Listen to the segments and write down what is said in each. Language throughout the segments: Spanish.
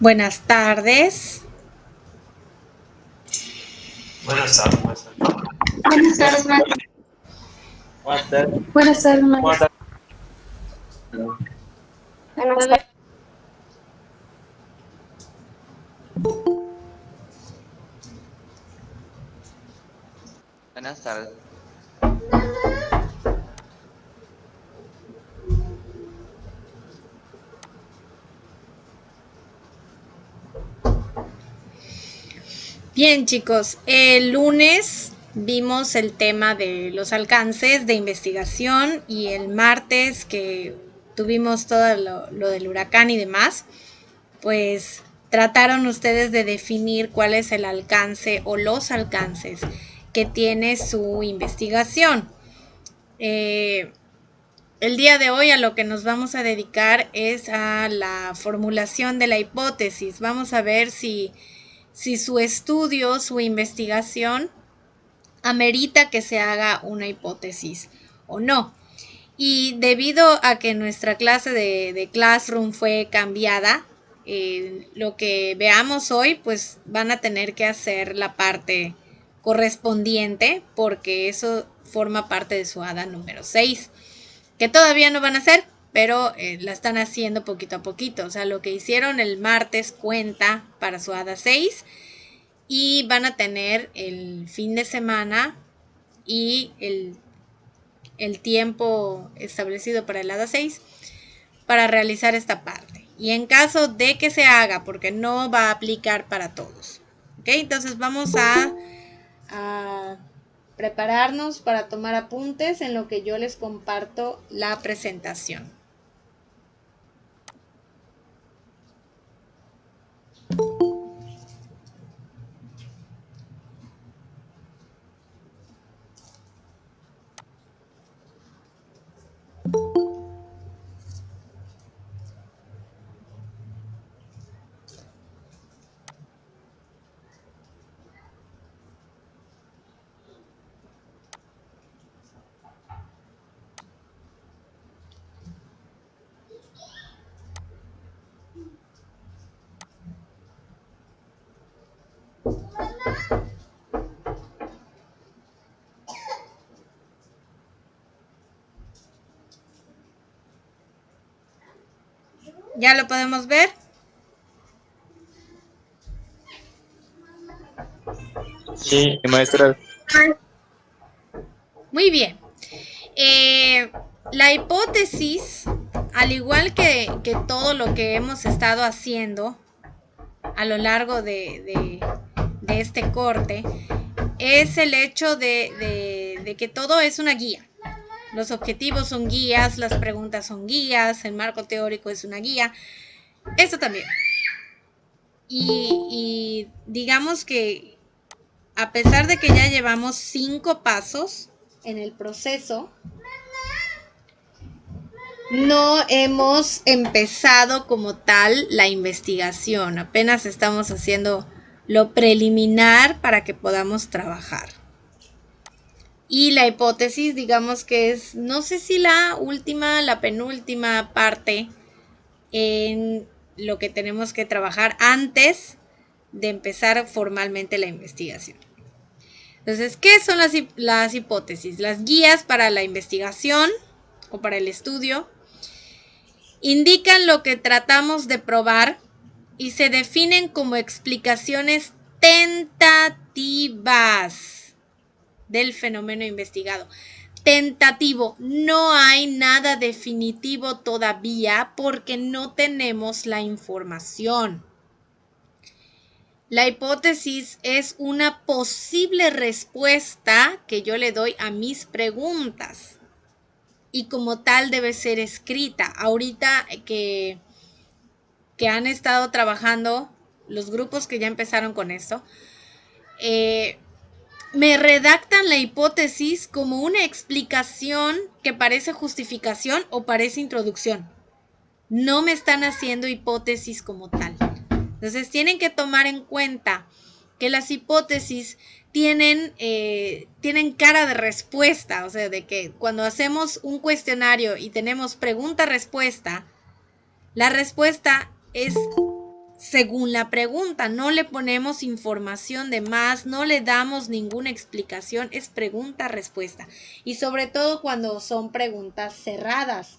Buenas tardes. Buenas tardes, maestra. Buenas tardes, maestra. Buenas tardes. Buenas tardes, Buenas maestra. tardes. Buenas tardes. Buenas tardes. Bien, chicos, el lunes vimos el tema de los alcances de investigación y el martes que tuvimos todo lo del huracán y demás, pues trataron ustedes de definir cuál es el alcance o los alcances que tiene su investigación. El día de hoy a lo que nos vamos a dedicar es a la formulación de la hipótesis. Vamos a ver si su estudio, su investigación, amerita que se haga una hipótesis o no. Y debido a que nuestra clase de Classroom fue cambiada, lo que veamos hoy, pues van a tener que hacer la parte correspondiente porque eso forma parte de su ADA número 6, que todavía no van a hacer, pero la están haciendo poquito a poquito. O sea, lo que hicieron el martes cuenta para su ADA 6 y van a tener el fin de semana y el tiempo establecido para el ADA 6 para realizar esta parte. Y en caso de que se haga, porque no va a aplicar para todos. ¿Ok? Entonces vamos a prepararnos para tomar apuntes en lo que yo les comparto la presentación. ¿Ya lo podemos ver? Sí, maestra. Muy bien. La hipótesis, al igual que todo lo que hemos estado haciendo a lo largo de este corte, es el hecho de que todo es una guía. Los objetivos son guías, las preguntas son guías, el marco teórico es una guía. Esto también. Y digamos que a pesar de que ya llevamos 5 pasos en el proceso, no hemos empezado como tal la investigación. Apenas estamos haciendo lo preliminar para que podamos trabajar. Y la hipótesis, digamos que es, no sé si la última, la penúltima parte en lo que tenemos que trabajar antes de empezar formalmente la investigación. Entonces, ¿qué son las hipótesis? Las guías para la investigación o para el estudio indican lo que tratamos de probar y se definen como explicaciones tentativas del fenómeno investigado. Tentativo, no hay nada definitivo todavía porque no tenemos la información. La hipótesis es una posible respuesta que yo le doy a mis preguntas y como tal debe ser escrita. Ahorita que han estado trabajando, los grupos que ya empezaron con esto, me redactan la hipótesis como una explicación que parece justificación o parece introducción. No me están haciendo hipótesis como tal. Entonces tienen que tomar en cuenta que las hipótesis tienen cara de respuesta, o sea, de que cuando hacemos un cuestionario y tenemos pregunta-respuesta, la respuesta es según la pregunta. No le ponemos información de más, no le damos ninguna explicación, es pregunta-respuesta. Y sobre todo cuando son preguntas cerradas,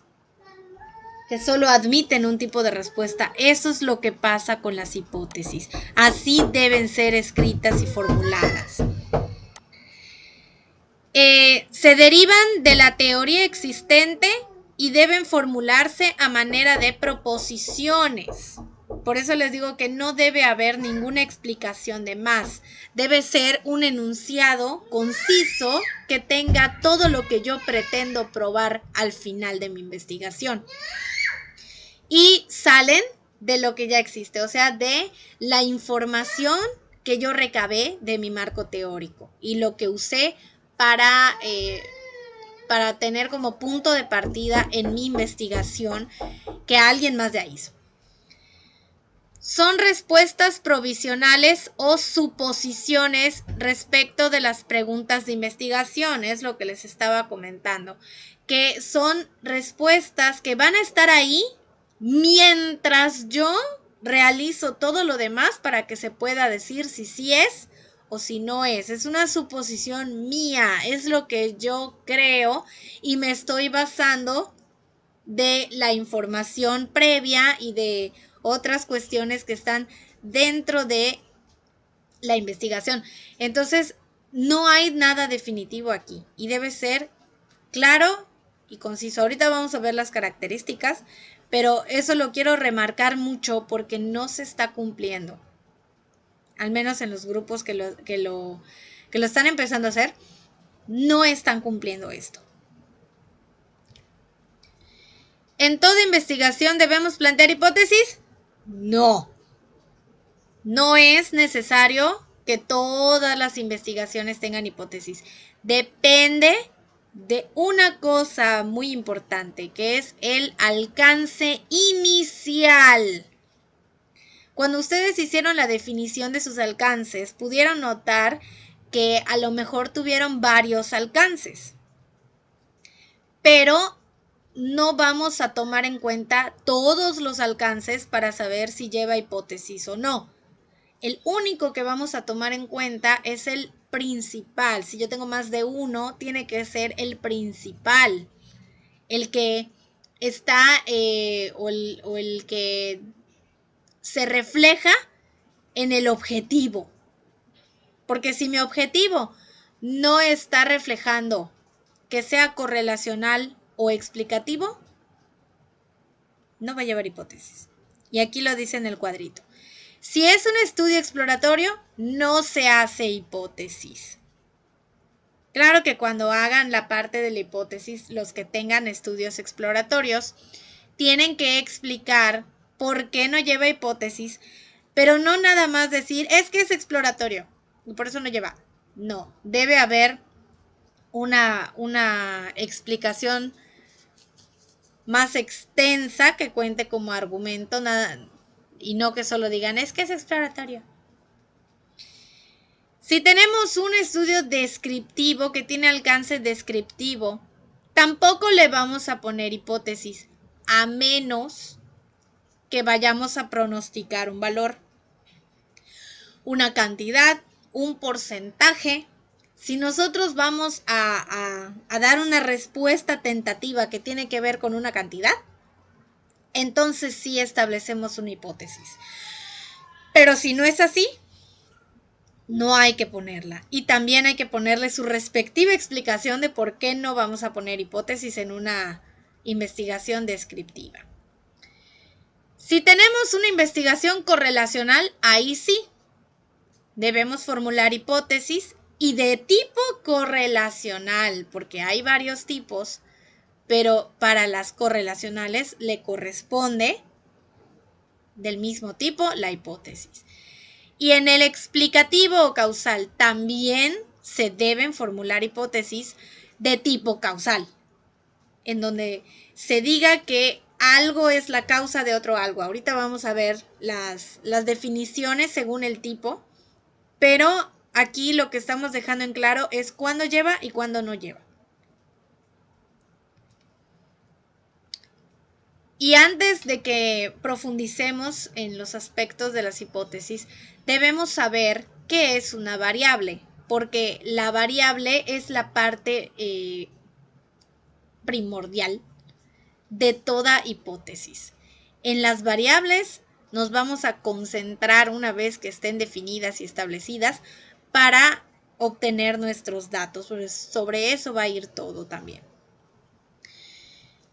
que solo admiten un tipo de respuesta. Eso es lo que pasa con las hipótesis. Así deben ser escritas y formuladas. Se derivan de la teoría existente y deben formularse a manera de proposiciones. Por eso les digo que no debe haber ninguna explicación de más. Debe ser un enunciado conciso que tenga todo lo que yo pretendo probar al final de mi investigación. Y salen de lo que ya existe, o sea, de la información que yo recabé de mi marco teórico y lo que usé para tener como punto de partida en mi investigación que alguien más ya hizo. Son respuestas provisionales o suposiciones respecto de las preguntas de investigación, es lo que les estaba comentando, que son respuestas que van a estar ahí mientras yo realizo todo lo demás para que se pueda decir si sí es o si no es. Es una suposición mía, es lo que yo creo y me estoy basando de la información previa y de otras cuestiones que están dentro de la investigación. Entonces, no hay nada definitivo aquí y debe ser claro y conciso. Ahorita vamos a ver las características, pero eso lo quiero remarcar mucho porque no se está cumpliendo. Al menos en los grupos que lo están empezando a hacer, no están cumpliendo esto. ¿En toda investigación debemos plantear hipótesis? No. No es necesario que todas las investigaciones tengan hipótesis. Depende de una cosa muy importante, que es el alcance inicial. Cuando ustedes hicieron la definición de sus alcances, pudieron notar que a lo mejor tuvieron varios alcances, pero no vamos a tomar en cuenta todos los alcances para saber si lleva hipótesis o no. El único que vamos a tomar en cuenta es el principal. Si yo tengo más de uno, tiene que ser el principal, el que está o el que se refleja en el objetivo. Porque si mi objetivo no está reflejando que sea correlacional o explicativo, no va a llevar hipótesis. Y aquí lo dice en el cuadrito. Si es un estudio exploratorio, no se hace hipótesis. Claro que cuando hagan la parte de la hipótesis, los que tengan estudios exploratorios tienen que explicar por qué no lleva hipótesis, pero no nada más decir, es que es exploratorio y por eso no lleva. No, debe haber una explicación más extensa que cuente como argumento, nada, y no que solo digan, es que es exploratorio. Si tenemos un estudio descriptivo que tiene alcance descriptivo, tampoco le vamos a poner hipótesis, a menos que vayamos a pronosticar un valor, una cantidad, un porcentaje. Si nosotros vamos a dar una respuesta tentativa que tiene que ver con una cantidad, entonces sí establecemos una hipótesis. Pero si no es así, no hay que ponerla. Y también hay que ponerle su respectiva explicación de por qué no vamos a poner hipótesis en una investigación descriptiva. Si tenemos una investigación correlacional, ahí sí debemos formular hipótesis y de tipo correlacional, porque hay varios tipos, pero para las correlacionales le corresponde del mismo tipo la hipótesis. Y en el explicativo o causal también se deben formular hipótesis de tipo causal, en donde se diga que algo es la causa de otro algo. Ahorita vamos a ver las definiciones según el tipo, pero aquí lo que estamos dejando en claro es cuándo lleva y cuándo no lleva. Y antes de que profundicemos en los aspectos de las hipótesis, debemos saber qué es una variable, porque la variable es la parte primordial de toda hipótesis. En las variables nos vamos a concentrar una vez que estén definidas y establecidas para obtener nuestros datos. Pues sobre eso va a ir todo también.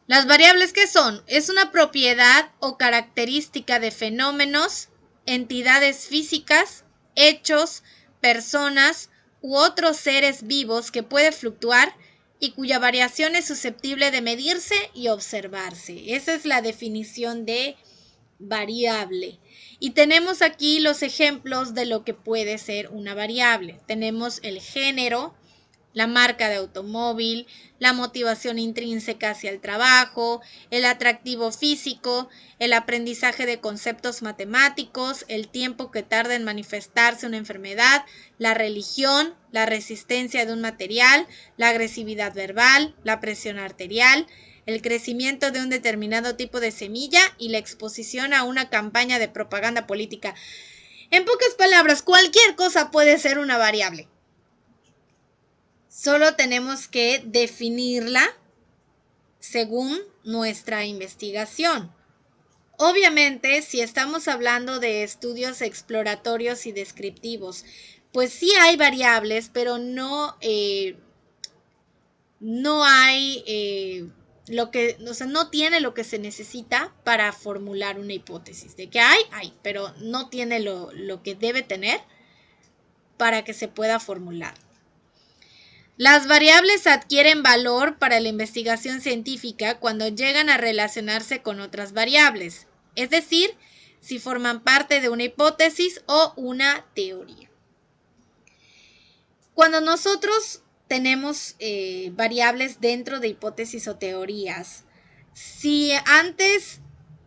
Las variables, ¿qué son? Es una propiedad o característica de fenómenos, entidades físicas, hechos, personas u otros seres vivos que puede fluctuar y cuya variación es susceptible de medirse y observarse. Esa es la definición de variable. Y tenemos aquí los ejemplos de lo que puede ser una variable. Tenemos el género, la marca de automóvil, la motivación intrínseca hacia el trabajo, el atractivo físico, el aprendizaje de conceptos matemáticos, el tiempo que tarda en manifestarse una enfermedad, la religión, la resistencia de un material, la agresividad verbal, la presión arterial, el crecimiento de un determinado tipo de semilla y la exposición a una campaña de propaganda política. En pocas palabras, cualquier cosa puede ser una variable. Solo tenemos que definirla según nuestra investigación. Obviamente, si estamos hablando de estudios exploratorios y descriptivos, pues sí hay variables, pero no hay no tiene lo que se necesita para formular una hipótesis. De que hay, pero no tiene lo que debe tener para que se pueda formular. Las variables adquieren valor para la investigación científica cuando llegan a relacionarse con otras variables, es decir, si forman parte de una hipótesis o una teoría. Cuando nosotros tenemos variables dentro de hipótesis o teorías, si antes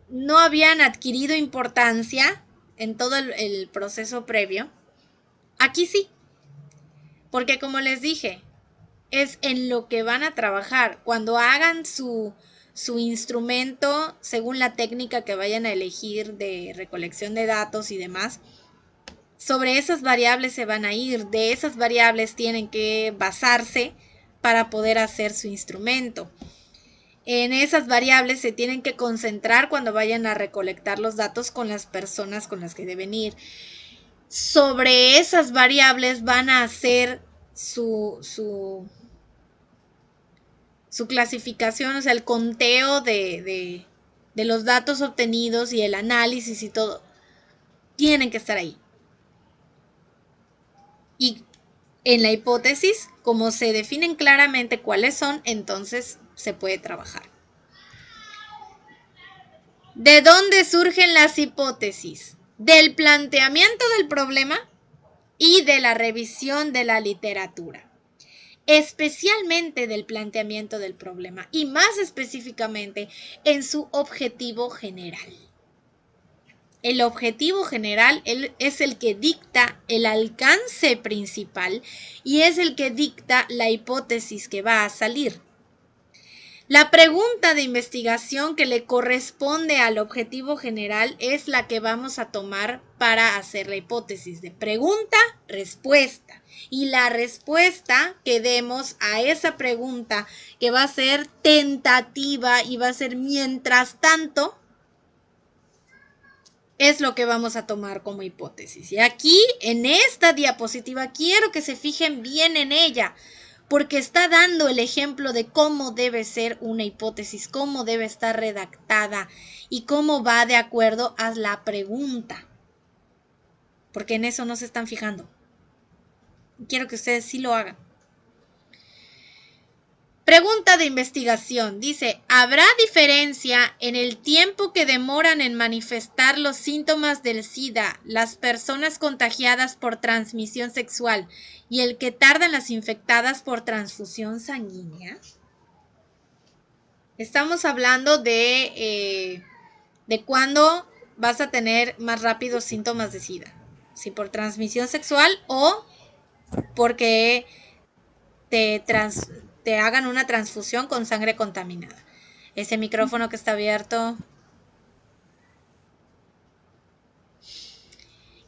no habían adquirido importancia en todo el proceso previo, aquí sí, porque como les dije, es en lo que van a trabajar. Cuando hagan su instrumento, según la técnica que vayan a elegir de recolección de datos y demás, sobre esas variables se van a ir. De esas variables tienen que basarse para poder hacer su instrumento. En esas variables se tienen que concentrar cuando vayan a recolectar los datos con las personas con las que deben ir. Sobre esas variables van a hacer su clasificación, o sea, el conteo de los datos obtenidos y el análisis y todo, tienen que estar ahí. Y en la hipótesis, como se definen claramente cuáles son, entonces se puede trabajar. ¿De dónde surgen las hipótesis? Del planteamiento del problema y de la revisión de la literatura. Especialmente del planteamiento del problema y más específicamente en su objetivo general. El objetivo general es el que dicta el alcance principal y es el que dicta la hipótesis que va a salir. La pregunta de investigación que le corresponde al objetivo general es la que vamos a tomar para hacer la hipótesis de pregunta-respuesta. Y la respuesta que demos a esa pregunta, que va a ser tentativa y va a ser mientras tanto, es lo que vamos a tomar como hipótesis. Y aquí, en esta diapositiva, quiero que se fijen bien en ella, porque está dando el ejemplo de cómo debe ser una hipótesis, cómo debe estar redactada y cómo va de acuerdo a la pregunta. Porque en eso no se están fijando. Quiero que ustedes sí lo hagan. Pregunta de investigación. Dice, ¿habrá diferencia en el tiempo que demoran en manifestar los síntomas del SIDA las personas contagiadas por transmisión sexual y el que tardan las infectadas por transfusión sanguínea? Estamos hablando de cuándo vas a tener más rápido síntomas de SIDA. Si por transmisión sexual o porque te hagan una transfusión con sangre contaminada. Ese micrófono que está abierto,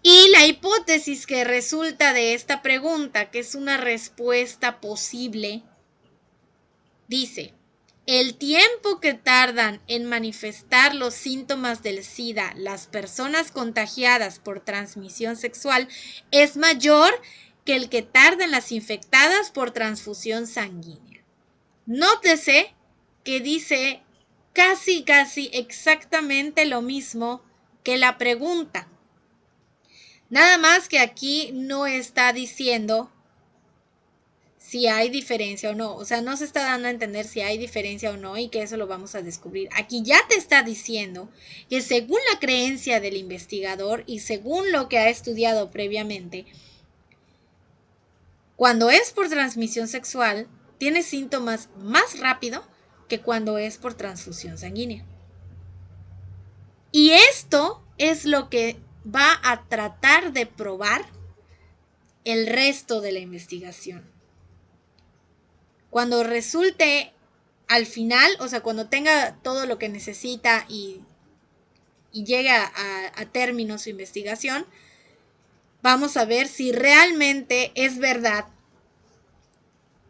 Y la hipótesis que resulta de esta pregunta, que es una respuesta posible, dice, el tiempo que tardan en manifestar los síntomas del SIDA las personas contagiadas por transmisión sexual es mayor que el que tardan las infectadas por transfusión sanguínea. Nótese que dice casi exactamente lo mismo que la pregunta. Nada más que aquí no está diciendo si hay diferencia o no. O sea, no se está dando a entender si hay diferencia o no y que eso lo vamos a descubrir. Aquí ya te está diciendo que según la creencia del investigador y según lo que ha estudiado previamente, cuando es por transmisión sexual, tiene síntomas más rápido que cuando es por transfusión sanguínea. Y esto es lo que va a tratar de probar el resto de la investigación. Cuando resulte al final, o sea, cuando tenga todo lo que necesita y llegue a término su investigación, vamos a ver si realmente es verdad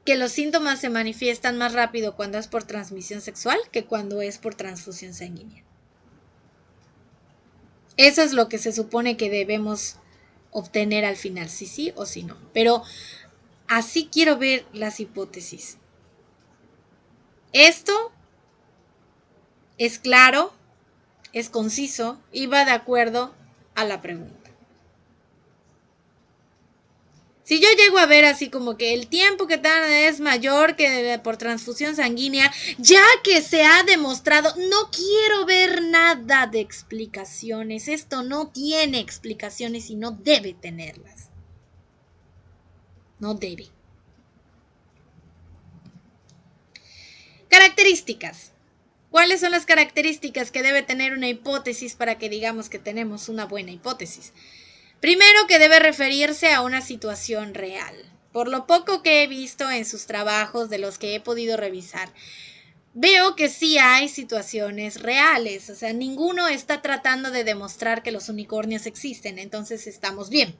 que los síntomas se manifiestan más rápido cuando es por transmisión sexual que cuando es por transfusión sanguínea. Eso es lo que se supone que debemos obtener al final, si sí o si no. Pero así quiero ver las hipótesis. Esto es claro, es conciso y va de acuerdo a la pregunta. Si yo llego a ver así como que el tiempo que tarda es mayor que por transfusión sanguínea, ya que se ha demostrado, no quiero ver nada de explicaciones. Esto no tiene explicaciones y no debe tenerlas. No debe. Características. ¿Cuáles son las características que debe tener una hipótesis para que digamos que tenemos una buena hipótesis? Primero, que debe referirse a una situación real. Por lo poco que he visto en sus trabajos, de los que he podido revisar, veo que sí hay situaciones reales. O sea, ninguno está tratando de demostrar que los unicornios existen, entonces estamos bien.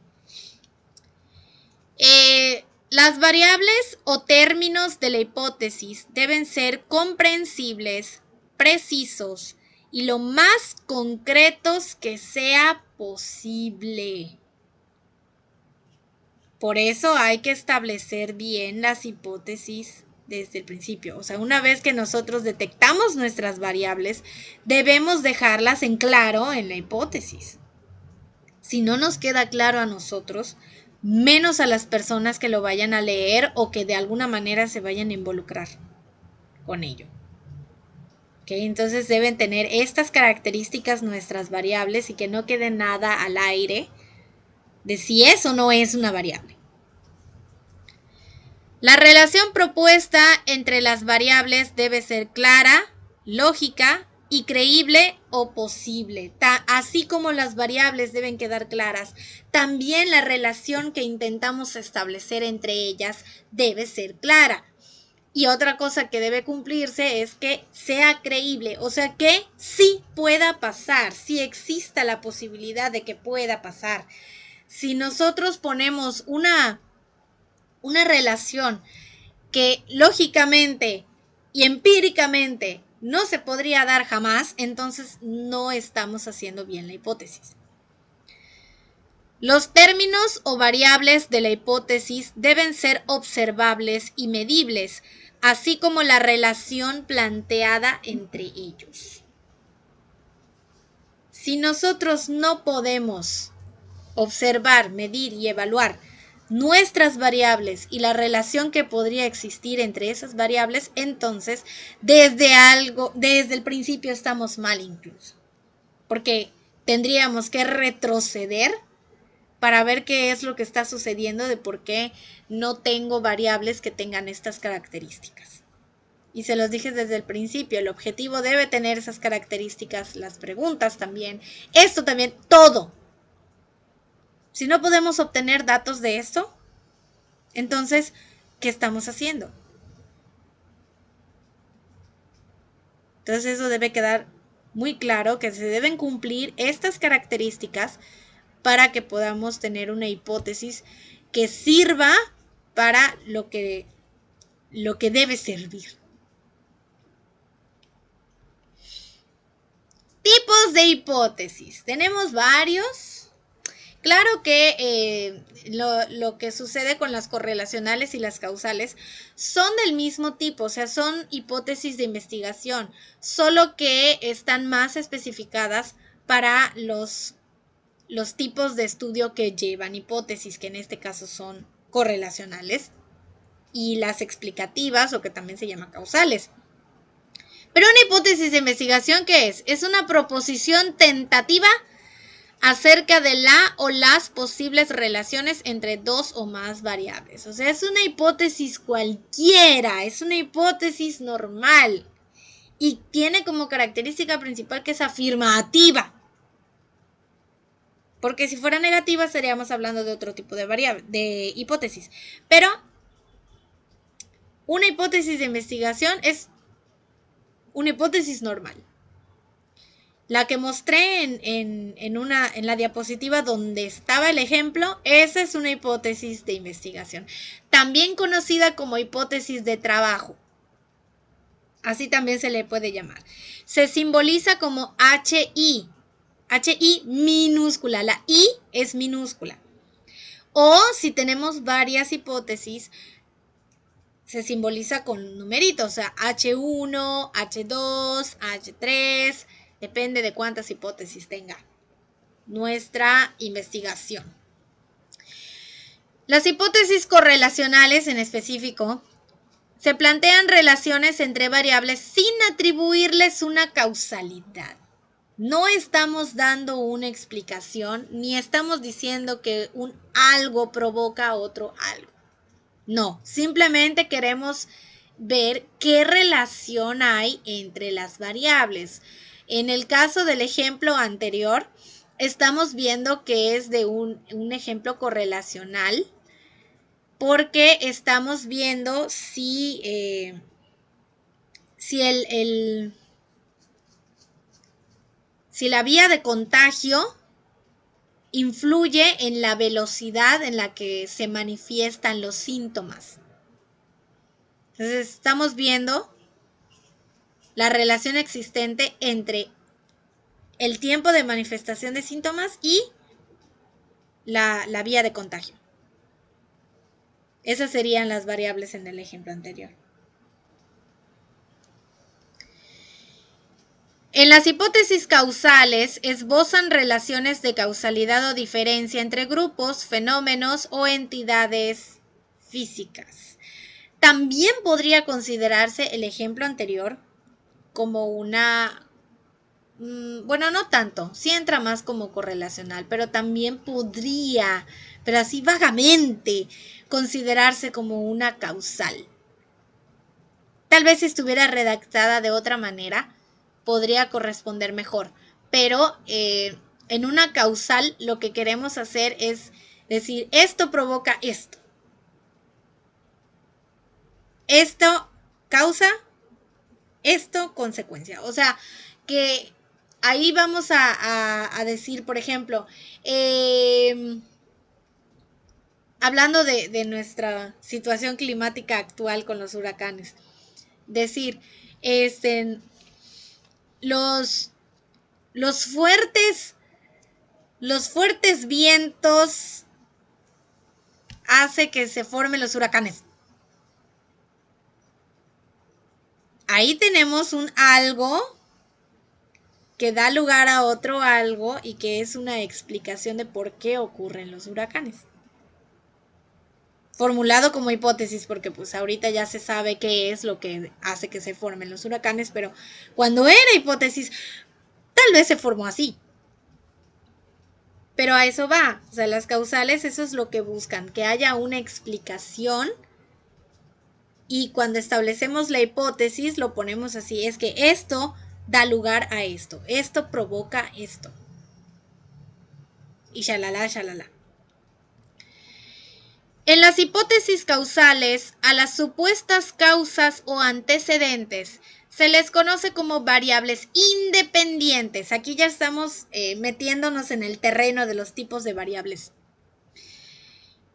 Las variables o términos de la hipótesis deben ser comprensibles, precisos y lo más concretos que sea posible. Por eso hay que establecer bien las hipótesis desde el principio. O sea, una vez que nosotros detectamos nuestras variables, debemos dejarlas en claro en la hipótesis. Si no nos queda claro a nosotros, menos a las personas que lo vayan a leer o que de alguna manera se vayan a involucrar con ello. ¿Okay? Entonces deben tener estas características nuestras variables y que no quede nada al aire de si es o no es una variable. La relación propuesta entre las variables debe ser clara, lógica y creíble o posible. Así como las variables deben quedar claras, también la relación que intentamos establecer entre ellas debe ser clara. Y otra cosa que debe cumplirse es que sea creíble, o sea que sí pueda pasar, sí exista la posibilidad de que pueda pasar. Si nosotros ponemos una relación que lógicamente y empíricamente no se podría dar jamás, entonces no estamos haciendo bien la hipótesis. Los términos o variables de la hipótesis deben ser observables y medibles, así como la relación planteada entre ellos. Si nosotros no podemos observar, medir y evaluar nuestras variables y la relación que podría existir entre esas variables, entonces desde el principio estamos mal incluso, porque tendríamos que retroceder para ver qué es lo que está sucediendo de por qué no tengo variables que tengan estas características. Y se los dije desde el principio, el objetivo debe tener esas características, las preguntas también, esto también, todo. Si no podemos obtener datos de esto, entonces, ¿qué estamos haciendo? Entonces eso debe quedar muy claro, que se deben cumplir estas características para que podamos tener una hipótesis que sirva para lo que debe servir. Tipos de hipótesis. Tenemos varios. Claro que lo que sucede con las correlacionales y las causales son del mismo tipo, o sea, son hipótesis de investigación, solo que están más especificadas para los tipos de estudio que llevan hipótesis, que en este caso son correlacionales, y las explicativas, o que también se llama causales. Pero una hipótesis de investigación, ¿qué es? Es una proposición tentativa acerca de la o las posibles relaciones entre dos o más variables. O sea, es una hipótesis cualquiera, es una hipótesis normal y tiene como característica principal que es afirmativa. Porque si fuera negativa estaríamos hablando de otro tipo de de hipótesis. Pero una hipótesis de investigación es una hipótesis normal. La que mostré en la diapositiva donde estaba el ejemplo, esa es una hipótesis de investigación, también conocida como hipótesis de trabajo. Así también se le puede llamar. Se simboliza como HI. HI minúscula, la I es minúscula. O si tenemos varias hipótesis, se simboliza con numeritos, o sea, H1, H2, H3, depende de cuántas hipótesis tenga nuestra investigación. Las hipótesis correlacionales en específico se plantean relaciones entre variables sin atribuirles una causalidad. No estamos dando una explicación ni estamos diciendo que un algo provoca a otro algo. No, simplemente queremos ver qué relación hay entre las variables. En el caso del ejemplo anterior, estamos viendo que es de un ejemplo correlacional porque estamos viendo si la vía de contagio influye en la velocidad en la que se manifiestan los síntomas. Entonces, estamos viendo la relación existente entre el tiempo de manifestación de síntomas y la vía de contagio. Esas serían las variables en el ejemplo anterior. En las hipótesis causales esbozan relaciones de causalidad o diferencia entre grupos, fenómenos o entidades físicas. También podría considerarse el ejemplo anterior como una, bueno, no tanto, sí entra más como correlacional, pero también podría, pero así vagamente, considerarse como una causal. Tal vez si estuviera redactada de otra manera, podría corresponder mejor, pero en una causal lo que queremos hacer es decir, esto provoca esto. Esto causa, esto consecuencia. O sea, que ahí vamos a decir, por ejemplo, hablando de nuestra situación climática actual con los huracanes, decir, los fuertes vientos hace que se formen los huracanes. Ahí tenemos un algo que da lugar a otro algo y que es una explicación de por qué ocurren los huracanes. Formulado como hipótesis, porque pues ahorita ya se sabe qué es lo que hace que se formen los huracanes, pero cuando era hipótesis, tal vez se formó así. Pero a eso va, o sea, las causales, eso es lo que buscan, que haya una explicación. Y cuando establecemos la hipótesis, lo ponemos así, es que esto da lugar a esto provoca esto. Y shalala, shalala. En las hipótesis causales, a las supuestas causas o antecedentes se les conoce como variables independientes. Aquí ya estamos metiéndonos en el terreno de los tipos de variables.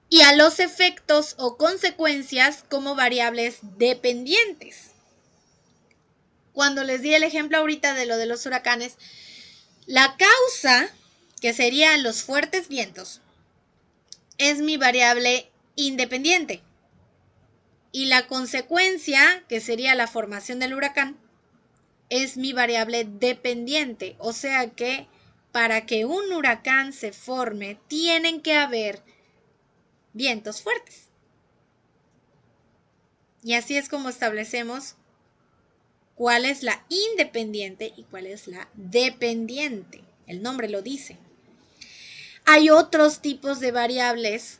Y a los efectos o consecuencias como variables dependientes. Cuando les di el ejemplo ahorita de lo de los huracanes, la causa, que serían los fuertes vientos, es mi variable independiente. Y la consecuencia, que sería la formación del huracán, es mi variable dependiente. O sea que para que un huracán se forme, tienen que haber vientos fuertes. Y así es como establecemos cuál es la independiente y cuál es la dependiente. El nombre lo dice. Hay otros tipos de variables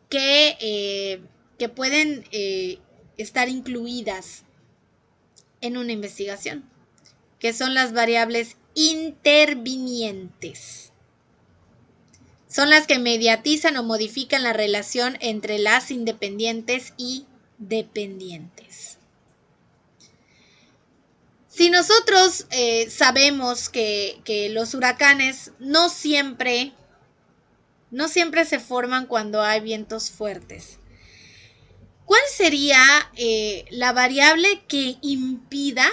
que pueden estar incluidas en una investigación, que son las variables intervinientes. Son las que mediatizan o modifican la relación entre las independientes y dependientes. Si nosotros sabemos que los huracanes no siempre se forman cuando hay vientos fuertes, ¿cuál sería la variable que impida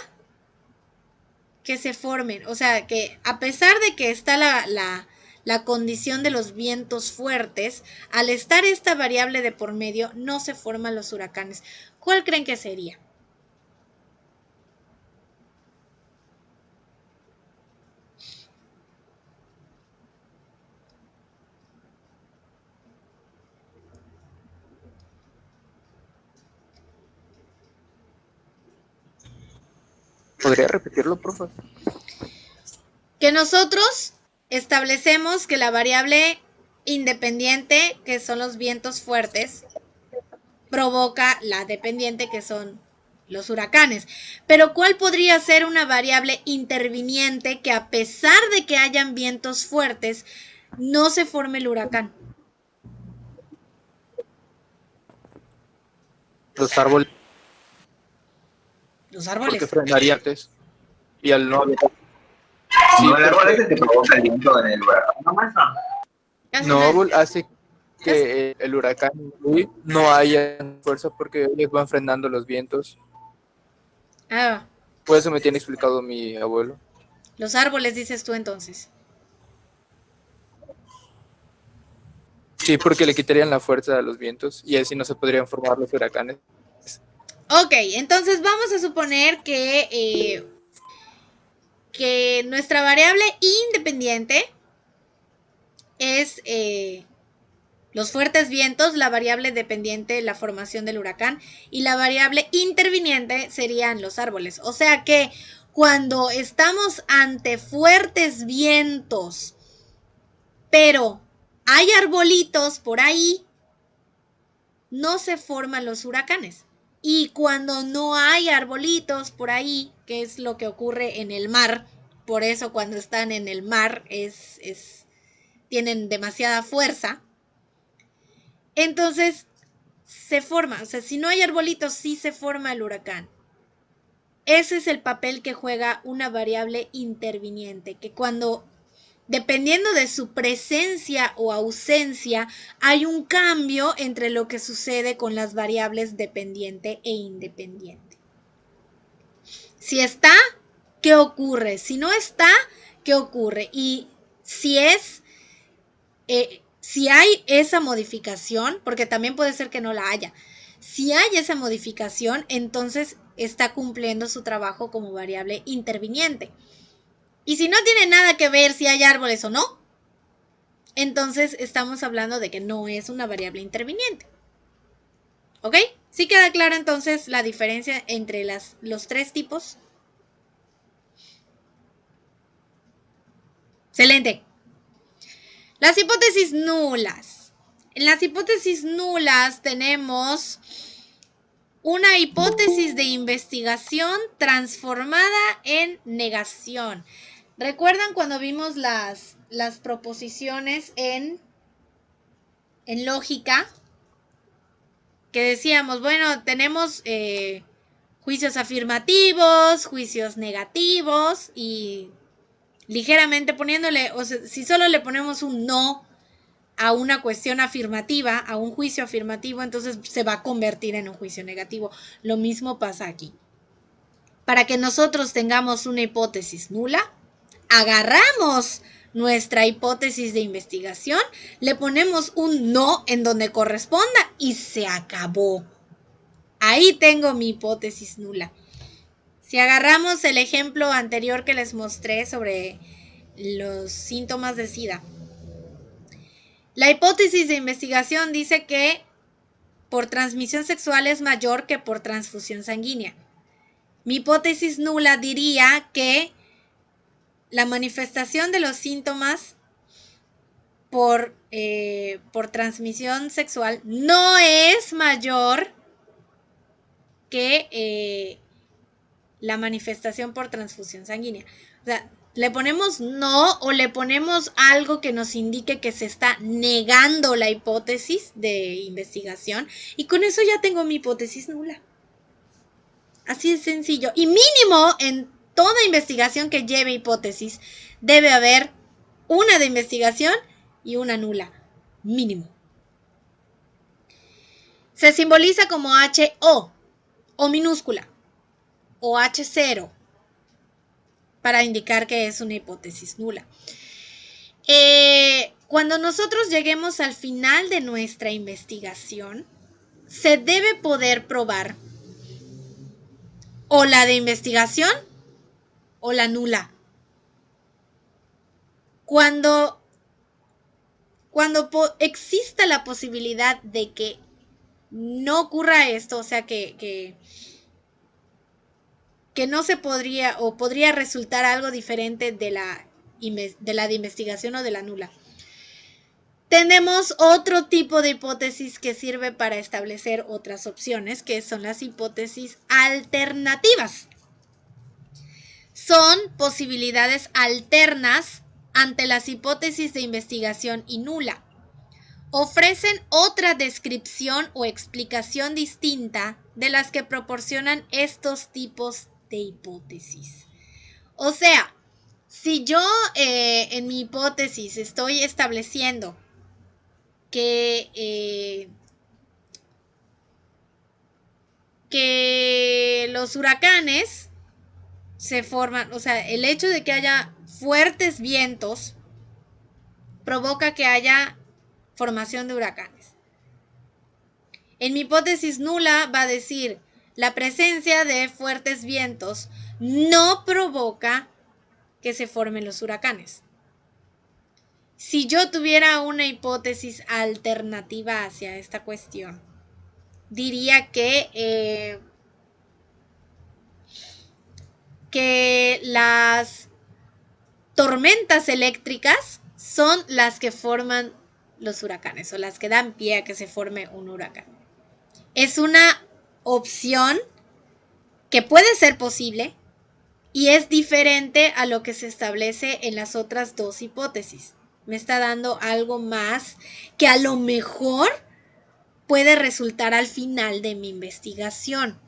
que se formen? O sea, que a pesar de que está la condición de los vientos fuertes, al estar esta variable de por medio, no se forman los huracanes. ¿Cuál creen que sería? ¿Podría repetirlo, por favor? Que nosotros establecemos que la variable independiente, que son los vientos fuertes, provoca la dependiente, que son los huracanes. Pero ¿cuál podría ser una variable interviniente que a pesar de que hayan vientos fuertes, no se forme el huracán? Los árboles, Los porque árboles. frenaría antes. Y al no haber... Sí, No, el árbol es porque el que provoca el viento en el huracán. No, maestro. no árbol hace que el huracán no haya fuerza porque ellos van frenando los vientos. Ah, Por eso me tiene explicado mi abuelo. los árboles dices tú entonces. Sí, porque le quitarían la fuerza a los vientos y así no se podrían formar los huracanes. Ok, entonces vamos a suponer que nuestra variable independiente es los fuertes vientos, la variable dependiente, la formación del huracán, y la variable interviniente serían los árboles. O sea que cuando estamos ante fuertes vientos, pero hay arbolitos por ahí, no se forman los huracanes. Y cuando no hay arbolitos por ahí, que es lo que ocurre en el mar, por eso cuando están en el mar tienen demasiada fuerza, entonces se forma. O sea, si no hay arbolitos, sí se forma el huracán. Ese es el papel que juega una variable interviniente, que cuando, dependiendo de su presencia o ausencia, hay un cambio entre lo que sucede con las variables dependiente e independiente. Si está, ¿qué ocurre? Si no está, ¿qué ocurre? Y si hay esa modificación, porque también puede ser que no la haya, si hay esa modificación, entonces está cumpliendo su trabajo como variable interviniente. Y si no tiene nada que ver si hay árboles o no, entonces estamos hablando de que no es una variable interviniente. ¿Ok? ¿Sí queda clara entonces la diferencia entre los tres tipos? Excelente. Las hipótesis nulas. En las hipótesis nulas tenemos una hipótesis de investigación transformada en negación. ¿Recuerdan cuando vimos las proposiciones en lógica? Que decíamos, bueno, tenemos juicios afirmativos, juicios negativos y ligeramente poniéndole, o sea, si solo le ponemos un no a una cuestión afirmativa, a un juicio afirmativo, entonces se va a convertir en un juicio negativo. Lo mismo pasa aquí. Para que nosotros tengamos una hipótesis nula, agarramos nuestra hipótesis de investigación, le ponemos un no en donde corresponda y se acabó. Ahí tengo mi hipótesis nula. Si agarramos el ejemplo anterior que les mostré sobre los síntomas de SIDA, la hipótesis de investigación dice que por transmisión sexual es mayor que por transfusión sanguínea. Mi hipótesis nula diría que la manifestación de los síntomas por transmisión sexual no es mayor que la manifestación por transfusión sanguínea. O sea, le ponemos no o le ponemos algo que nos indique que se está negando la hipótesis de investigación y con eso ya tengo mi hipótesis nula. Así de sencillo. Y mínimo en toda investigación que lleve hipótesis debe haber una de investigación y una nula. Mínimo. Se simboliza como HO o minúscula o H0 para indicar que es una hipótesis nula. Cuando nosotros lleguemos al final de nuestra investigación, se debe poder probar o la de investigación o la nula. Cuando exista la posibilidad de que no ocurra esto, o sea que no se podría o podría resultar algo diferente de la de investigación o de la nula. Tenemos otro tipo de hipótesis que sirve para establecer otras opciones, que son las hipótesis alternativas. Son posibilidades alternas ante las hipótesis de investigación y nula. Ofrecen otra descripción o explicación distinta de las que proporcionan estos tipos de hipótesis. O sea, si yo en mi hipótesis estoy estableciendo que los huracanes se forman, o sea, el hecho de que haya fuertes vientos provoca que haya formación de huracanes. En mi hipótesis nula va a decir, la presencia de fuertes vientos no provoca que se formen los huracanes. Si yo tuviera una hipótesis alternativa hacia esta cuestión, diría que las tormentas eléctricas son las que forman los huracanes o las que dan pie a que se forme un huracán. Es una opción que puede ser posible y es diferente a lo que se establece en las otras dos hipótesis. Me está dando algo más que a lo mejor puede resultar al final de mi investigación.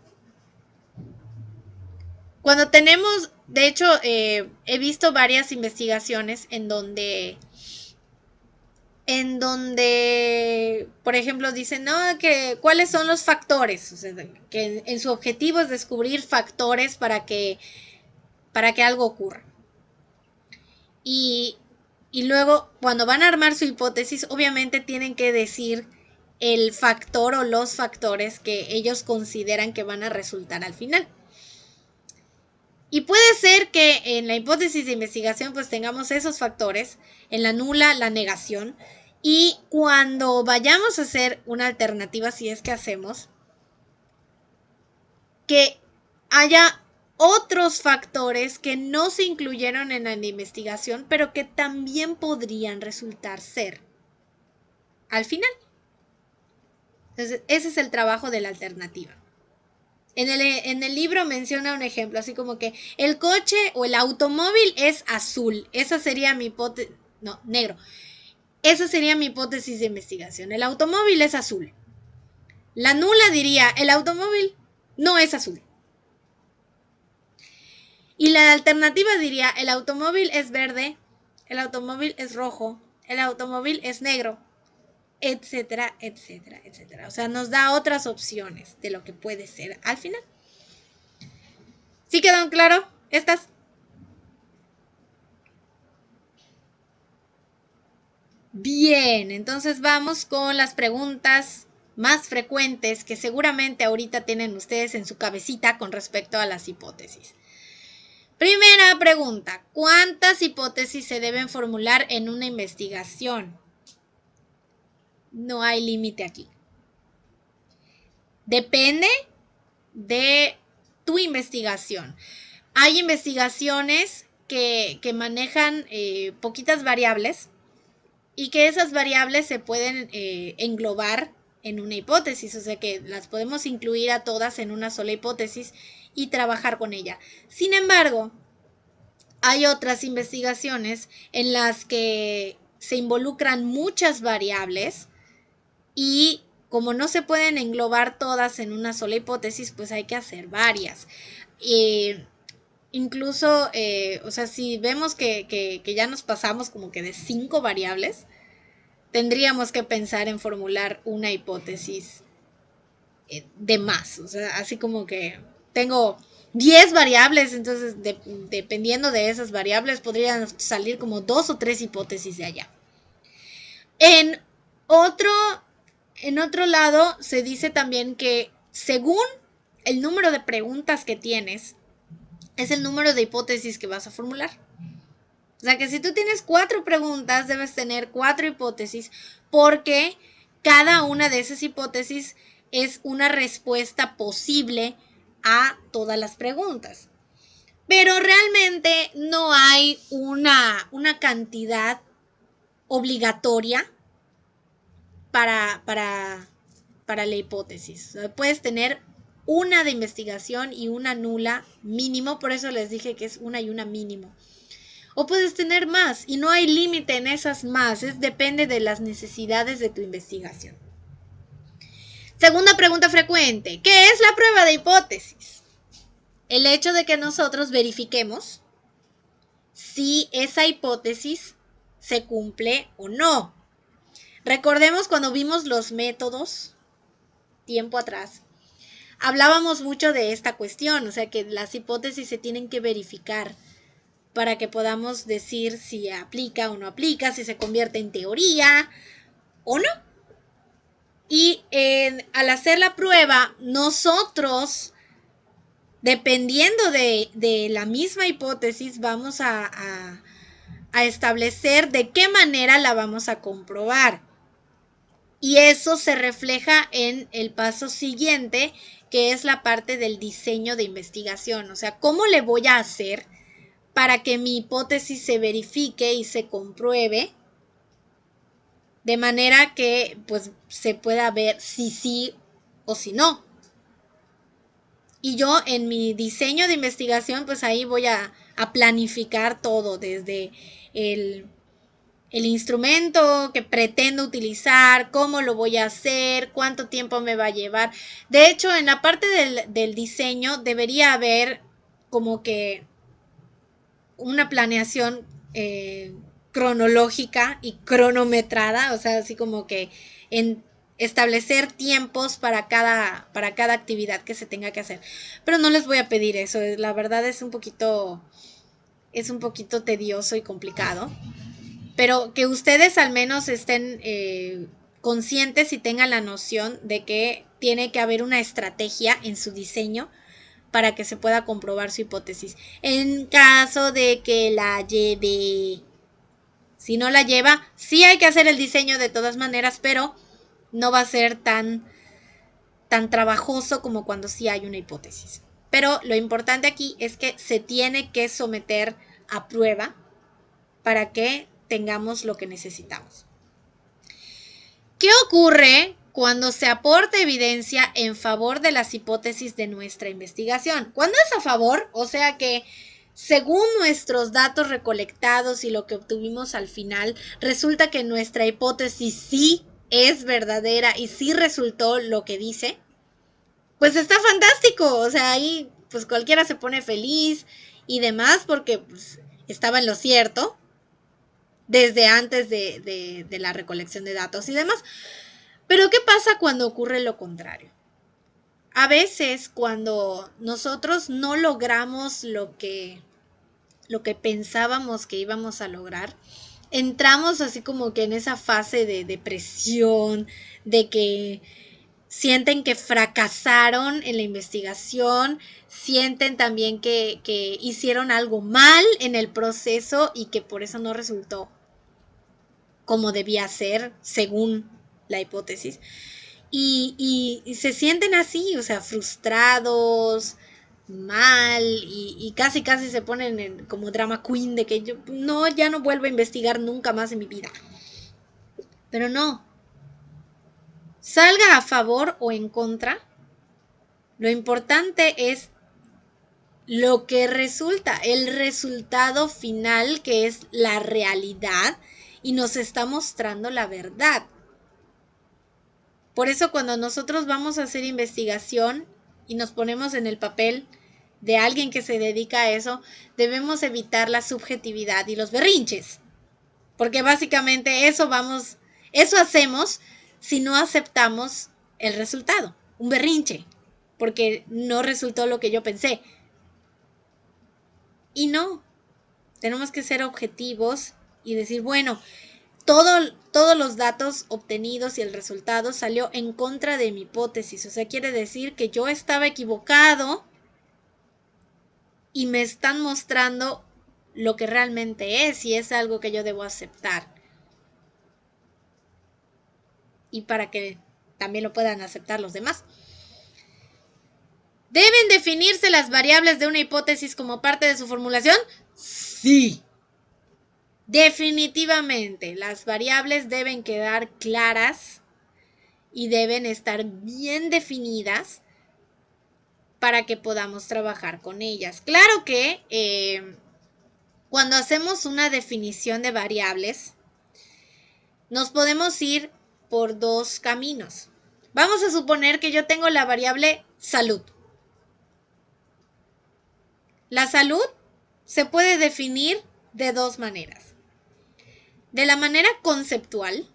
Cuando tenemos, de hecho, he visto varias investigaciones en donde, por ejemplo, dicen, no, que cuáles son los factores, o sea, que en su objetivo es descubrir factores para que algo ocurra. Y luego, cuando van a armar su hipótesis, obviamente tienen que decir el factor o los factores que ellos consideran que van a resultar al final. Y puede ser que en la hipótesis de investigación pues tengamos esos factores, en la nula la negación, y cuando vayamos a hacer una alternativa, si es que hacemos, que haya otros factores que no se incluyeron en la investigación, pero que también podrían resultar ser al final. Entonces, ese es el trabajo de la alternativa. En el libro menciona un ejemplo, así como que el coche o el automóvil es azul. Esa sería mi hipótesis, no, negro. Esa sería mi hipótesis de investigación. El automóvil es azul. La nula diría, el automóvil no es azul. la alternativa diría, el automóvil es verde, el automóvil es rojo, el automóvil es negro, etcétera, etcétera, etcétera. O sea, nos da otras opciones de lo que puede ser al final. ¿Sí quedaron claro estas? Bien, entonces vamos con las preguntas más frecuentes que seguramente ahorita tienen ustedes en su cabecita con respecto a las hipótesis. Primera pregunta, ¿cuántas hipótesis se deben formular en una investigación? No hay límite aquí. Depende de tu investigación. Hay investigaciones que manejan poquitas variables y que esas variables se pueden englobar en una hipótesis, o sea que las podemos incluir a todas en una sola hipótesis y trabajar con ella. Sin embargo, hay otras investigaciones en las que se involucran muchas variables y como no se pueden englobar todas en una sola hipótesis, pues hay que hacer varias. Incluso, o sea, si vemos que ya nos pasamos como que de 5 variables, tendríamos que pensar en formular una hipótesis de más. O sea, así como que tengo 10 variables, entonces dependiendo de esas variables podrían salir como 2 o 3 hipótesis de allá. En otro lado, se dice también que según el número de preguntas que tienes, es el número de hipótesis que vas a formular. O sea que si tú tienes 4 preguntas, debes tener 4 hipótesis porque cada una de esas hipótesis es una respuesta posible a todas las preguntas. Pero realmente no hay una cantidad obligatoria para la hipótesis. O sea, puedes tener una de investigación y una nula mínimo, por eso les dije que es una y una mínimo. O puedes tener más y no hay límite en esas más, depende de las necesidades de tu investigación. Segunda pregunta frecuente, ¿qué es la prueba de hipótesis? El hecho de que nosotros verifiquemos si esa hipótesis se cumple o no. Recordemos cuando vimos los métodos, tiempo atrás, hablábamos mucho de esta cuestión, o sea que las hipótesis se tienen que verificar para que podamos decir si aplica o no aplica, si se convierte en teoría o no. Y al hacer la prueba, nosotros, dependiendo de la misma hipótesis, vamos a establecer de qué manera la vamos a comprobar. Y eso se refleja en el paso siguiente, que es la parte del diseño de investigación. O sea, ¿cómo le voy a hacer para que mi hipótesis se verifique y se compruebe de manera que pues se pueda ver si sí o si no? Y yo en mi diseño de investigación pues ahí voy a planificar todo desde el instrumento que pretendo utilizar, cómo lo voy a hacer, cuánto tiempo me va a llevar. De hecho, en la parte del diseño debería haber como que una planeación cronológica y cronometrada, o sea, así como que en establecer tiempos para cada actividad que se tenga que hacer. Pero no les voy a pedir eso, la verdad es un poquito tedioso y complicado. Pero que ustedes al menos estén conscientes y tengan la noción de que tiene que haber una estrategia en su diseño para que se pueda comprobar su hipótesis. En caso de que la lleve, si no la lleva, sí hay que hacer el diseño de todas maneras, pero no va a ser tan trabajoso como cuando sí hay una hipótesis. Pero lo importante aquí es que se tiene que someter a prueba para que tengamos lo que necesitamos. ¿Qué ocurre cuando se aporta evidencia en favor de las hipótesis de nuestra investigación? Cuando es a favor, o sea que según nuestros datos recolectados y lo que obtuvimos al final, resulta que nuestra hipótesis sí es verdadera y sí resultó lo que dice, pues está fantástico. O sea, ahí pues cualquiera se pone feliz y demás porque pues, estaba en lo cierto desde antes de la recolección de datos y demás. Pero ¿qué pasa cuando ocurre lo contrario? A veces cuando nosotros no logramos lo que pensábamos que íbamos a lograr, entramos así como que en esa fase de depresión, de que sienten que fracasaron en la investigación, sienten también que hicieron algo mal en el proceso y que por eso no resultó como debía ser según la hipótesis. Y se sienten así, o sea, frustrados, mal, y casi se ponen como drama queen de que yo no, ya no vuelvo a investigar nunca más en mi vida. Pero no, salga a favor o en contra, lo importante es lo que resulta, el resultado final, que es la realidad y nos está mostrando la verdad. Por eso cuando nosotros vamos a hacer investigación y nos ponemos en el papel de alguien que se dedica a eso, debemos evitar la subjetividad y los berrinches. Porque básicamente eso hacemos si no aceptamos el resultado, un berrinche, porque no resultó lo que yo pensé. Y no, tenemos que ser objetivos y decir, bueno, todos los datos obtenidos y el resultado salió en contra de mi hipótesis. O sea, quiere decir que yo estaba equivocado y me están mostrando lo que realmente es y es algo que yo debo aceptar. Y para que también lo puedan aceptar los demás. ¿Deben definirse las variables de una hipótesis como parte de su formulación? Sí. Definitivamente, las variables deben quedar claras y deben estar bien definidas para que podamos trabajar con ellas. Claro que cuando hacemos una definición de variables, nos podemos ir por dos caminos. Vamos a suponer que yo tengo la variable salud. La salud se puede definir de dos maneras. De la manera conceptual,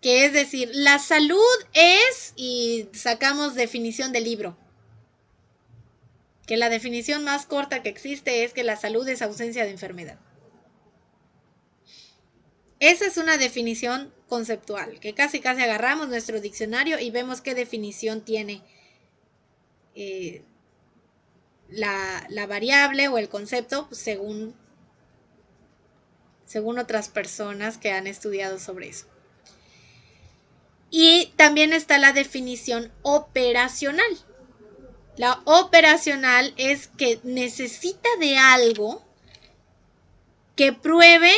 que es decir, la salud es, y sacamos definición del libro, que la definición más corta que existe es que la salud es ausencia de enfermedad. Esa es una definición conceptual, que casi agarramos nuestro diccionario y vemos qué definición tiene la variable o el concepto, pues, según otras personas que han estudiado sobre eso. Y también está la definición operacional. La operacional es que necesita de algo que pruebe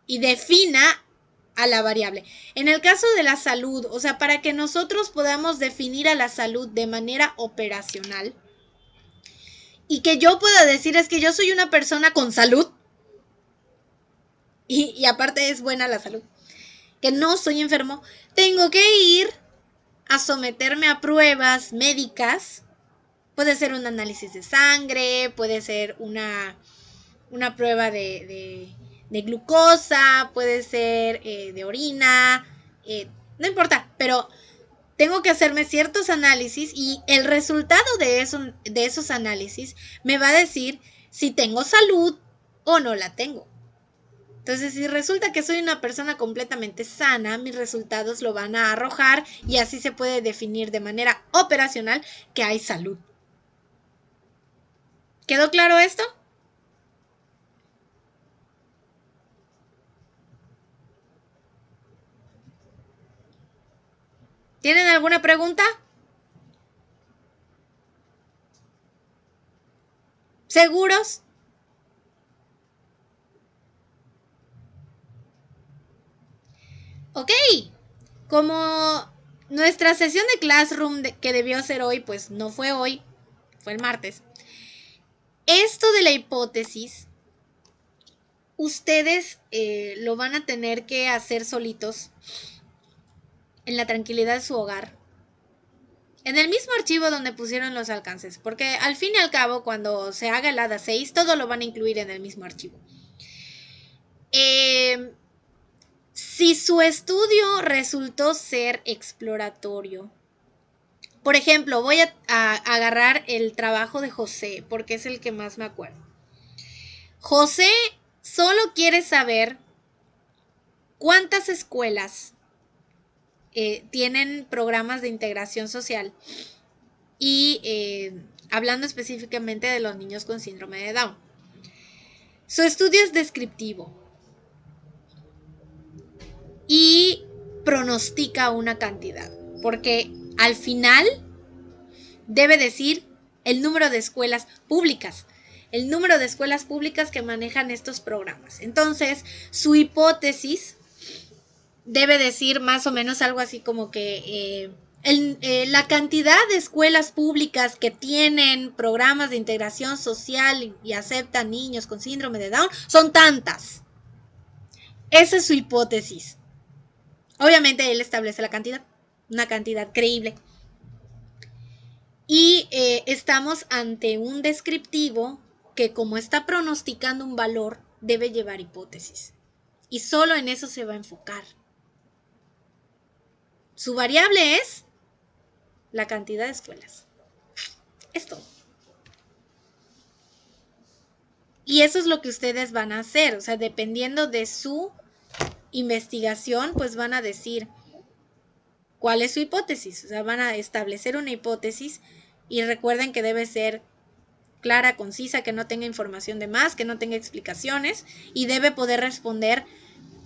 y defina a la variable. En el caso de la salud, o sea, para que nosotros podamos definir a la salud de manera operacional y que yo pueda decir es que yo soy una persona con salud y aparte es buena la salud, que no soy enfermo, tengo que ir a someterme a pruebas médicas. Puede ser un análisis de sangre, puede ser una prueba de glucosa, puede ser de orina, no importa, pero tengo que hacerme ciertos análisis y el resultado de esos análisis me va a decir si tengo salud o no la tengo. Entonces, si resulta que soy una persona completamente sana, mis resultados lo van a arrojar y así se puede definir de manera operacional que hay salud. ¿Quedó claro esto? ¿Tienen alguna pregunta? ¿Seguros? Ok, como nuestra sesión de Classroom que debió ser hoy, pues no fue hoy, fue el martes. Esto de la hipótesis, ustedes lo van a tener que hacer solitos, en la tranquilidad de su hogar. en el mismo archivo donde pusieron los alcances, porque al fin y al cabo, cuando se haga el ADA 6, todo lo van a incluir en el mismo archivo. Si su estudio resultó ser exploratorio, por ejemplo, voy a agarrar el trabajo de José, porque es el que más me acuerdo. José solo quiere saber cuántas escuelas tienen programas de integración social y hablando específicamente de los niños con síndrome de Down. Su estudio es descriptivo y pronostica una cantidad, porque al final debe decir el número de escuelas públicas, el número de escuelas públicas que manejan estos programas. Entonces, su hipótesis debe decir más o menos algo así como que la cantidad de escuelas públicas que tienen programas de integración social y aceptan niños con síndrome de Down son tantas. Esa es su hipótesis. Obviamente él establece la cantidad, una cantidad creíble. Y estamos ante un descriptivo que, como está pronosticando un valor, debe llevar hipótesis. Y solo en eso se va a enfocar. Su variable es la cantidad de escuelas. Es todo. Y eso es lo que ustedes van a hacer. O sea, dependiendo de su investigación, pues van a decir cuál es su hipótesis. O sea, van a establecer una hipótesis y recuerden que debe ser clara, concisa, que no tenga información de más, que no tenga explicaciones y debe poder responder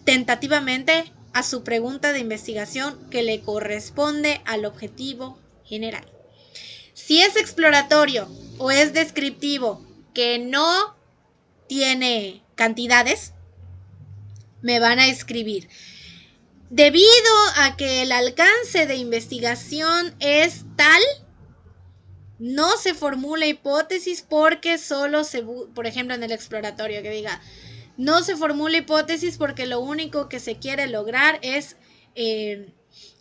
tentativamente a su pregunta de investigación que le corresponde al objetivo general. Si es exploratorio o es descriptivo que no tiene cantidades, me van a escribir: debido a que el alcance de investigación es tal, no se formula hipótesis porque solo por ejemplo en el exploratorio que diga, no se formula hipótesis porque lo único que se quiere lograr es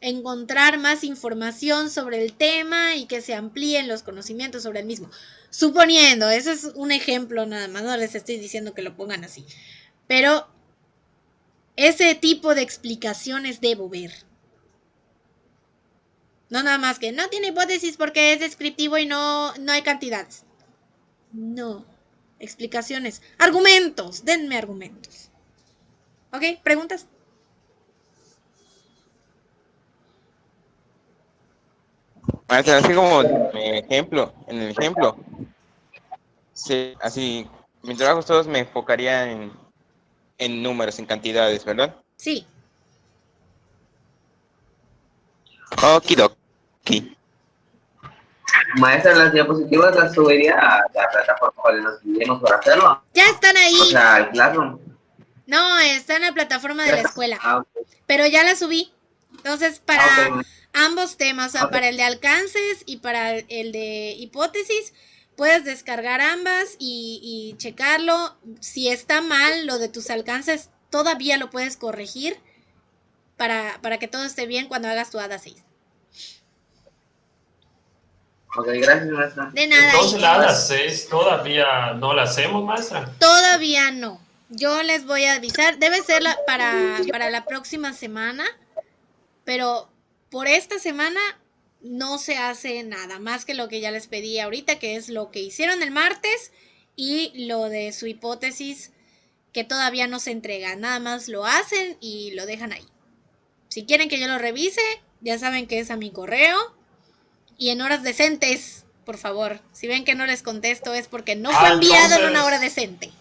encontrar más información sobre el tema y que se amplíen los conocimientos sobre el mismo. Suponiendo, ese es un ejemplo nada más, no les estoy diciendo que lo pongan así, pero ese tipo de explicaciones debo ver. No nada más que no tiene hipótesis porque es descriptivo y no hay cantidades. No. Explicaciones. Argumentos. Denme argumentos. ¿Ok? ¿Preguntas? Maestra, así como en el ejemplo, sí, así, mis trabajos todos me enfocaría en números, en cantidades, ¿verdad? Sí. Okidoki. Maestra, las diapositivas las subiría a la plataforma cual nos guiemos para hacerlo. Ya están ahí. O sea, el Classroom. No, está en la plataforma de la escuela. Okay. Pero ya la subí. Entonces, para Okay. ambos temas, o sea, para el de alcances y para el de hipótesis, puedes descargar ambas y checarlo. Si está mal lo de tus alcances, todavía lo puedes corregir para que todo esté bien cuando hagas tu ADA 6. Ok, gracias, maestra. De nada. Entonces la ADA 6 todavía no la hacemos, maestra. Todavía no. Yo les voy a avisar. Debe ser para la próxima semana. Pero por esta semana no se hace nada más que lo que ya les pedí ahorita, que es lo que hicieron el martes y lo de su hipótesis que todavía no se entrega. Nada más lo hacen y lo dejan ahí. Si quieren que yo lo revise, ya saben que es a mi correo. Y en horas decentes, por favor. Si ven que no les contesto es porque no fue enviado en una hora decente.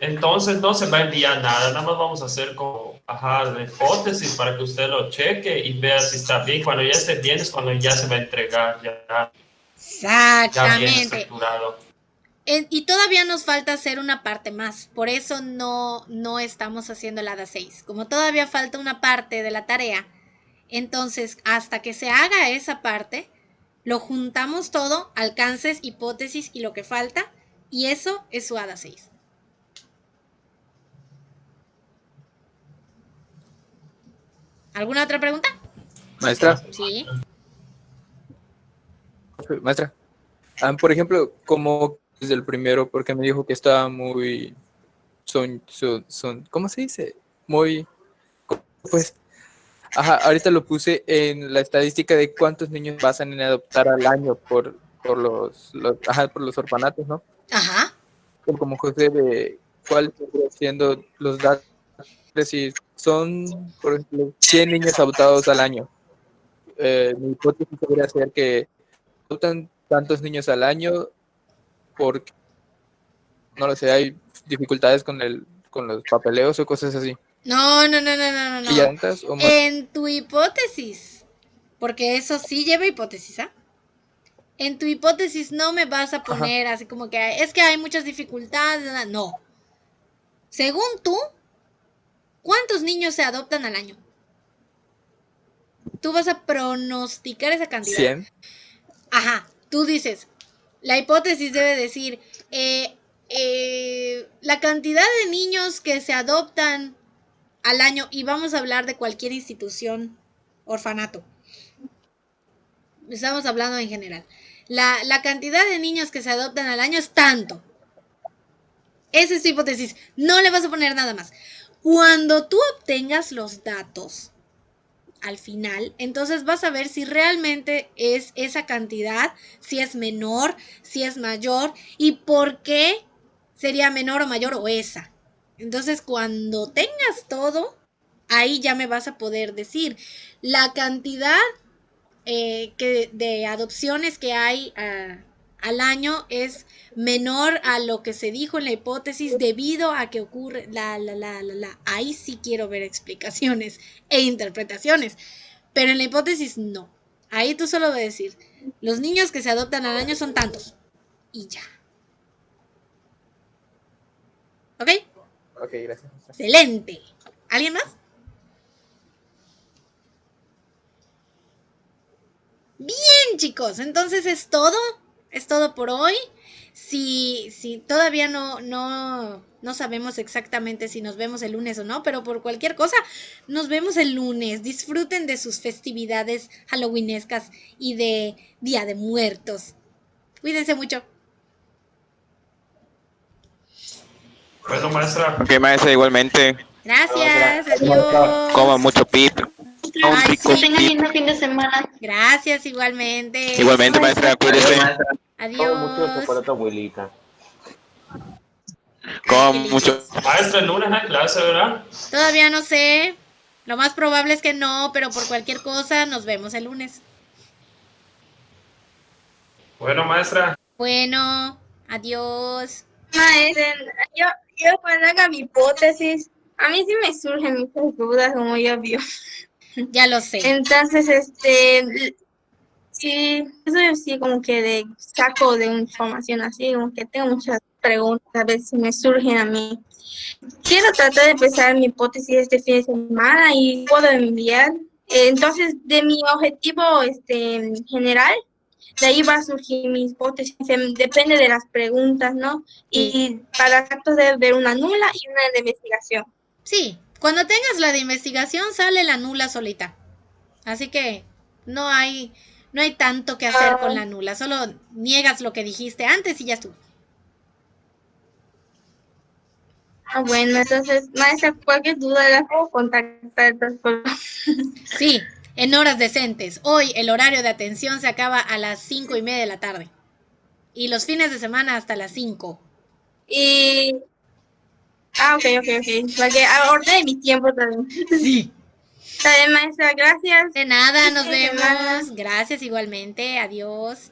Entonces no se va a enviar nada, nada más vamos a hacer como, la hipótesis para que usted lo cheque y vea si está bien. Cuando ya esté bien es cuando ya se va a entregar, ya bien estructurado. Y todavía nos falta hacer una parte más, por eso no estamos haciendo el ADA 6. Como todavía falta una parte de la tarea, entonces hasta que se haga esa parte, lo juntamos todo, alcances, hipótesis y lo que falta, y eso es su ADA 6. ¿Alguna otra pregunta? Maestra, Sí. maestra. Por ejemplo, como desde el primero, porque me dijo que estaba muy, ¿cómo se dice? Muy, pues, ajá, ahorita lo puse en la estadística de cuántos niños pasan en adoptar al año por por los orfanatos, ¿no? Ajá. Como José, de cuáles están siendo los datos, si son, por ejemplo, 100 niños adoptados al año. Mi hipótesis podría ser que adoptan tantos niños al año porque, no lo sé, hay dificultades con los papeleos o cosas así. No. ¿Y ya tantas o más? En tu hipótesis, porque eso sí lleva hipótesis, ¿ah? En tu hipótesis no me vas a poner así como que es que hay muchas dificultades. No. Según tú, ¿cuántos niños se adoptan al año? Tú vas a pronosticar esa cantidad. 100. Ajá. Tú dices, la hipótesis debe decir la cantidad de niños que se adoptan al año, y vamos a hablar de cualquier institución, orfanato. Estamos hablando en general. La cantidad de niños que se adoptan al año es tanto. Esa es tu hipótesis. No le vas a poner nada más. Cuando tú obtengas los datos al final, entonces vas a ver si realmente es esa cantidad, si es menor, si es mayor y por qué sería menor o mayor o esa. Entonces, cuando tengas todo, ahí ya me vas a poder decir la cantidad de adopciones que hay al año es menor a lo que se dijo en la hipótesis debido a que ocurre Ahí sí quiero ver explicaciones e interpretaciones, pero en la hipótesis no. Ahí tú solo vas a decir, los niños que se adoptan al año son tantos y ya. ¿Ok? Ok, gracias. Excelente. ¿Alguien más? Bien, chicos, entonces es todo por hoy. Si todavía no sabemos exactamente si nos vemos el lunes o no, pero por cualquier cosa, nos vemos el lunes. Disfruten de sus festividades halloweenescas y de Día de Muertos. Cuídense mucho. Bueno, maestra. Ok, maestra, igualmente. Gracias, adiós. Coma mucho pito. Ay, Que sí. tengan lindo fin de semana. Gracias, igualmente. Igualmente, maestra, Adiós, cuídese. maestra. Adiós. abuelita. Coma Ay, qué mucho. lindos. Maestra, el lunes hay clase, ¿verdad? Todavía no sé. Lo más probable es que no, pero por cualquier cosa nos vemos el lunes. Bueno, maestra. Bueno, adiós. Maestra, yo cuando haga mi hipótesis, a mí sí me surgen muchas dudas, como ya vio. Ya lo sé. Entonces, sí, eso yo sí como que saco de información así, como que tengo muchas preguntas, a ver si me surgen a mí. Quiero tratar de empezar mi hipótesis este fin de semana y puedo enviar. Entonces, de mi objetivo general, de ahí va a surgir mi hipótesis, depende de las preguntas, ¿no? Y para actos debe haber una nula y una de investigación. Sí, cuando tengas la de investigación sale la nula solita. Así que no hay tanto que hacer con la nula. Solo niegas lo que dijiste antes y ya estuvo. Bueno, entonces, maestra, cualquier duda la puedo contactar. Sí, en horas decentes. Hoy el horario de atención se acaba a las 5:30 de la tarde. Y los fines de semana hasta las 5. Y... ok. Porque ordene mi tiempo también. Sí. Está bien, maestra, gracias. De nada, nos Fin de semana. vemos. Gracias igualmente. Adiós.